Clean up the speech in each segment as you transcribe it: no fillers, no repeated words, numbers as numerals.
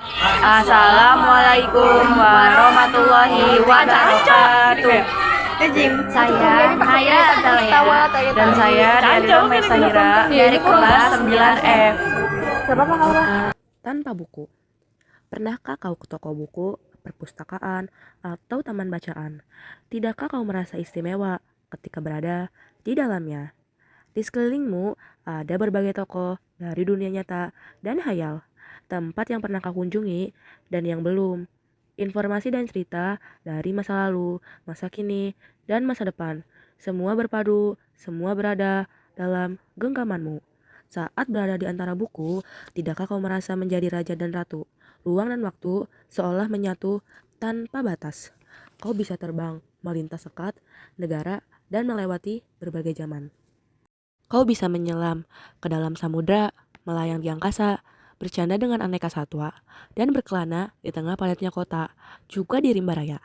Assalamualaikum warahmatullahi wabarakatuh. Saya Naya Azalea Dan saya Ria Maisahira dari kelas 9F. Tanpa buku. Pernahkah kau ke toko buku, perpustakaan, atau taman bacaan? Tidakkah kau merasa istimewa ketika berada di dalamnya? Di sekelilingmu ada berbagai toko dari dunia nyata dan hayal, tempat yang pernah kau kunjungi dan yang belum. Informasi dan cerita dari masa lalu, masa kini, dan masa depan. Semua berpadu, semua berada dalam genggamanmu. Saat berada di antara buku, tidakkah kau merasa menjadi raja dan ratu? Ruang dan waktu seolah menyatu tanpa batas. Kau bisa terbang, melintas sekat, negara, dan melewati berbagai zaman. Kau bisa menyelam ke dalam samudra, melayang di angkasa, bercanda dengan aneka satwa, dan berkelana di tengah padatnya kota, juga di rimba raya.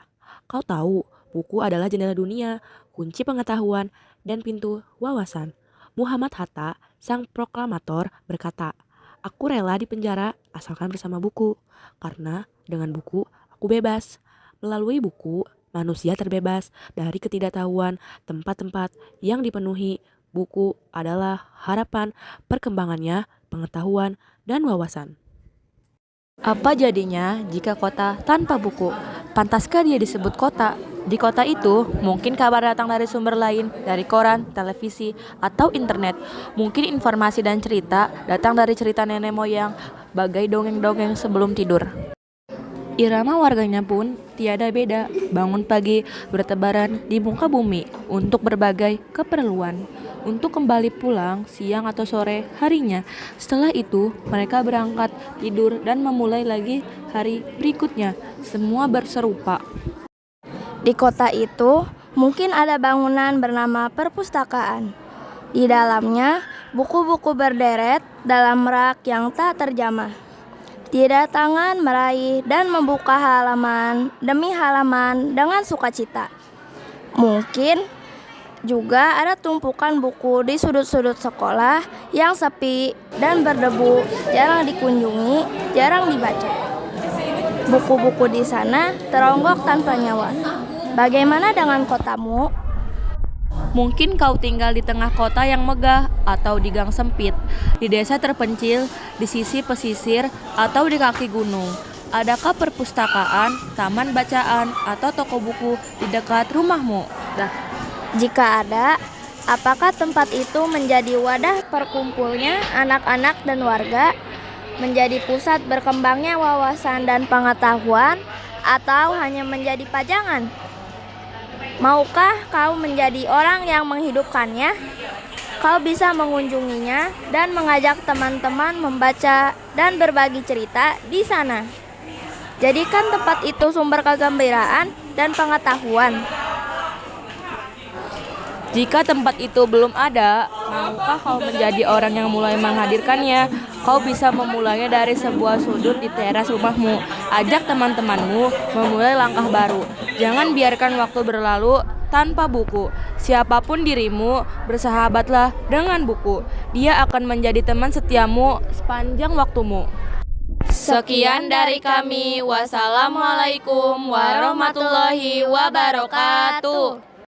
Kau tahu, buku adalah jendela dunia, kunci pengetahuan, dan pintu wawasan. Muhammad Hatta, sang proklamator, berkata, "Aku rela di penjara asalkan bersama buku, karena dengan buku aku bebas. Melalui buku, manusia terbebas dari ketidaktahuan tempat-tempat yang dipenuhi. Buku adalah harapan perkembangannya, pengetahuan, dan wawasan." Apa jadinya jika kota tanpa buku? Pantaskah dia disebut kota? Di kota itu, mungkin kabar datang dari sumber lain, dari koran, televisi, atau internet. Mungkin informasi dan cerita datang dari cerita nenek moyang, bagai dongeng-dongeng sebelum tidur. Irama warganya pun tiada beda, bangun pagi bertebaran di muka bumi untuk berbagai keperluan, untuk kembali pulang siang atau sore harinya. Setelah itu mereka berangkat tidur dan memulai lagi hari berikutnya. Semua berserupa. Di kota itu mungkin ada bangunan bernama perpustakaan. Di dalamnya buku-buku berderet dalam rak yang tak terjamah. Tiada tangan meraih dan membuka halaman demi halaman dengan sukacita. Mungkin juga ada tumpukan buku di sudut-sudut sekolah yang sepi dan berdebu, jarang dikunjungi, jarang dibaca. Buku-buku di sana teronggok tanpa nyawa. Bagaimana dengan kotamu? Mungkin kau tinggal di tengah kota yang megah atau di gang sempit, di desa terpencil, di sisi pesisir, atau di kaki gunung. Adakah perpustakaan, taman bacaan, atau toko buku di dekat rumahmu? Jika ada, apakah tempat itu menjadi wadah perkumpulnya anak-anak dan warga, menjadi pusat berkembangnya wawasan dan pengetahuan, atau hanya menjadi pajangan? Maukah kau menjadi orang yang menghidupkannya? Kau bisa mengunjunginya dan mengajak teman-teman membaca dan berbagi cerita di sana. Jadikan tempat itu sumber kegembiraan dan pengetahuan. Jika tempat itu belum ada, maukah kau menjadi orang yang mulai menghadirkannya? Kau bisa memulainya dari sebuah sudut di teras rumahmu. Ajak teman-temanmu memulai langkah baru. Jangan biarkan waktu berlalu tanpa buku. Siapapun dirimu, bersahabatlah dengan buku. Dia akan menjadi teman setiamu sepanjang waktumu. Sekian dari kami. Wassalamualaikum warahmatullahi wabarakatuh.